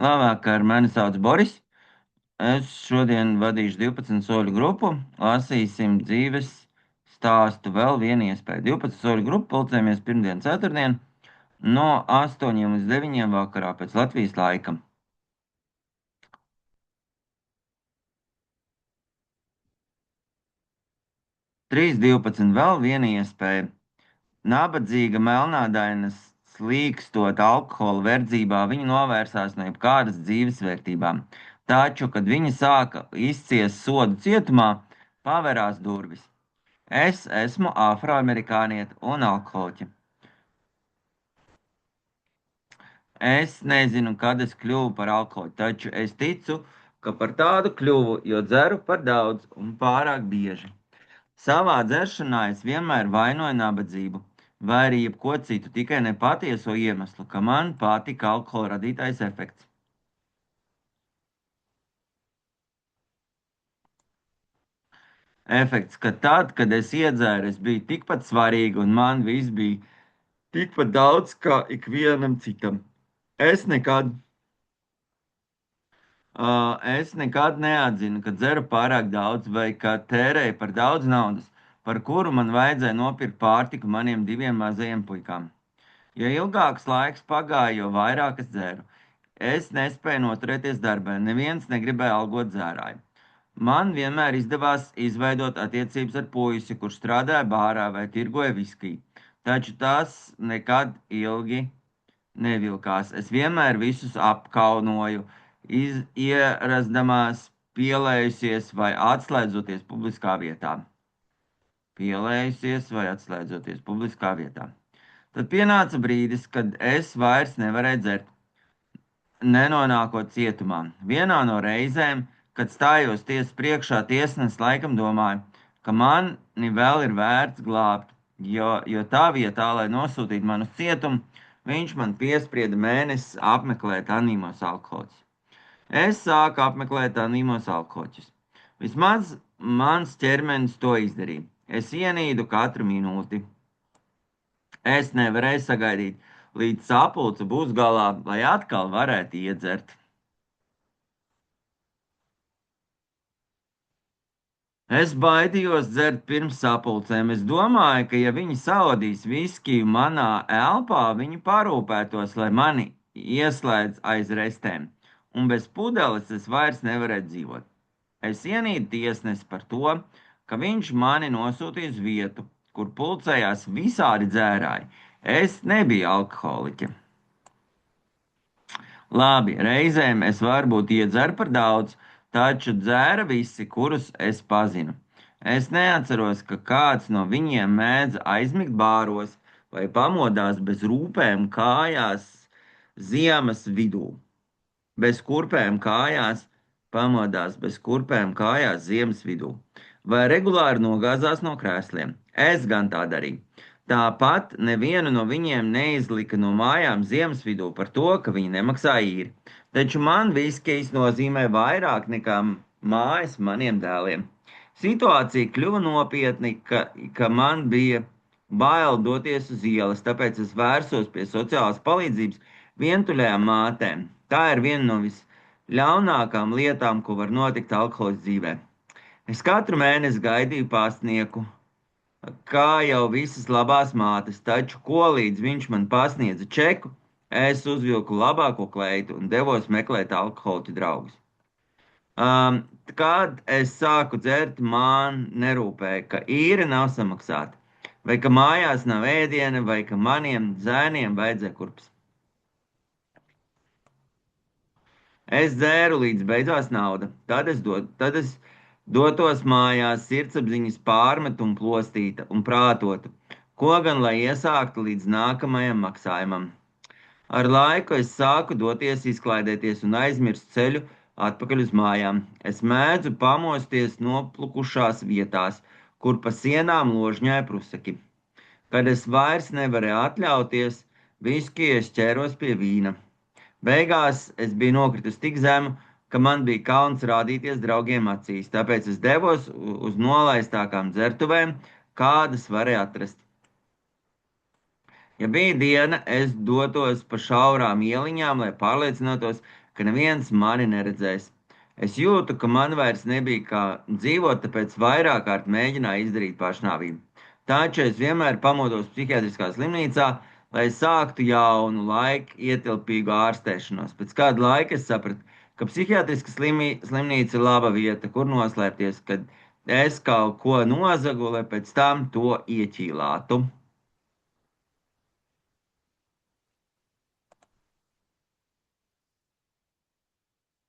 Labvakar, mani sauc Boris. Es šodien vadīšu 12 soļu grupu. Lasīsim dzīves stāstu vēl vienu iespēju. 12 soļu grupu pulcējamies pirmdien, ceturtdien no 8 līdz 9 vakarā pēc Latvijas laika. 3.12. vēl viena iespēja. Nabadzīga, melnādaina, slīkstot alkohola verdzībā, viņa novērsās no jebkādas dzīvesvērtībām. Taču, kad viņa sāka izciest sodu cietumā, pavērās durvis. Es esmu afroamerikāniete un alkoholiķe. Es nezinu, kad es kļuvu par alkoholiķu, taču es ticu, ka par tādu kļuvu, jo dzeru par daudz un pārāk bieži. Savā dzeršanā es vienmēr vainoju nabadzību, vai arī jebko citu, tikai ne patieso iemeslu, ka man patika alkohola radītais efekts. Efekts, ka tad, kad es iedzēru, es biju tikpat svarīga un man viss bija tikpat daudz kā ikvienam citam. Es nekad Es nekad neatzinu, ka dzeru pārāk daudz vai ka tērēju par daudz naudas, par kuru man vajadzēja nopirkt pārtiku maniem diviem mazajiem puikām. Jo ilgāks laiks pagāja, jo vairāk es dzēru. Es nespēju noturēties darbā, neviens negribēja algot dzērāju. Man vienmēr izdevās izveidot attiecības ar puisi, kurš strādāja bārā vai tirgoja viskiju, taču tas nekad ilgi nevilkās. Es vienmēr visus apkaunoju, ierasdamās, pielējusies vai atslēdzoties publiskā vietā. Pielējusies vai atslēdzoties publiskā vietā. Tad pienāca brīdis, kad es vairs nevarēju dzert, nenonākot cietumā. Vienā no reizēm, kad stājos tiesas priekšā, tiesnesis laikam domāja, ka mani vēl ir vērts glābt, jo tā vietā, lai nosūtītu manu cietumu, viņš man piesprieda mēnesi apmeklēt anīmos alkohoļus. Es sāku apmeklēt anīmos alkohoļus. Vismaz mans ķermenis to izdarīja. Es ienīdu katru minūti. Es nevarēju sagaidīt, līdz sapulce būs galā, lai atkal varētu iedzert. Es baidījos dzert pirms sapulcēm. Es domāju, ka ja viņi saodīs viskiju manā elpā, viņi parūpētos, lai mani ieslēdz aiz restēm, un bez pudeles es vairs nevarētu dzīvot. Es ienīdu tiesnesi par to, ka viņš mani nosūtīja uz vietu, kur pulcējās visādi dzērāji. Es nebiju alkoholiķe. Labi, reizēm es varbūt iedzeru par daudz, taču dzēra visi, kurus es pazinu. Es neatceros, ka kāds no viņiem mēdz aizmigt bāros vai pamodās bez rūpēm kājās ziemas vidū. Bez kurpēm kājās, pamodās bez kurpēm kājās ziemas vidū. Vai regulāri nogāzās no krēsliem. Es gan tā darīju. Tāpat nevienu no viņiem neizlika no mājām ziemas vidū par to, ka viņi nemaksā īri. Taču man viskijs nozīmē vairāk nekā mājas maniem dēliem. Situācija kļuva nopietni, ka man bija bail doties uz ielas, tāpēc es vērsos pie sociālās palīdzības vientuļajām mātēm. Tā ir viena no visļaunākām lietām, ko var notikt alkoholiķa dzīvē. Es katru mēnesi gaidīju pasnieku, kā jau visas labās mātes, taču kolīdz viņš man pasniedza čeku, es uzvilku labāko kleitu un devos meklēt alkoholiķu draugus. Kad es sāku dzert, man nerūpēja, ka īre nav samaksāta, vai ka mājās nav ēdiena, vai ka maniem zēniem vajadzēja kurpes. Es dzēru līdz beidzās nauda, tad es dotos mājās sirdsapziņas pārmetuma plostīta un prātota, ko gan lai iesāktu līdz nākamajam maksājumam. Ar laiku es sāku doties izklaidēties un aizmirst ceļu atpakaļ uz mājām. Es mēdzu pamosties noplukušās vietās, kur pa sienām ložņāja prusaki. Kad es vairs nevarēju atļauties, viski es ķēros pie vīna. Beigās es biju nokritis tik zemu, ka man bija kauns rādīties draugiem acīs, tāpēc es devos uz nolaistākām dzertuvēm, kādas varēja atrast. Ja bija diena, es dotos pa šaurām ieliņām, lai pārliecinātos, ka neviens mani neredzēs. Es jūtu, ka man vairs nebija kā dzīvot, tāpēc vairāk kārt mēģināju izdarīt pašnāvību. Taču es vienmēr pamodos psihiatriskā slimnīcā, lai sāktu jaunu, laika ietilpīgu ārstēšanos. Pēc kāda laika es sapratu, ka psihiatriska slimnīca ir laba vieta, kur noslēpties, kad es kaut ko nozagu, lai pēc tam to ieķīlātu.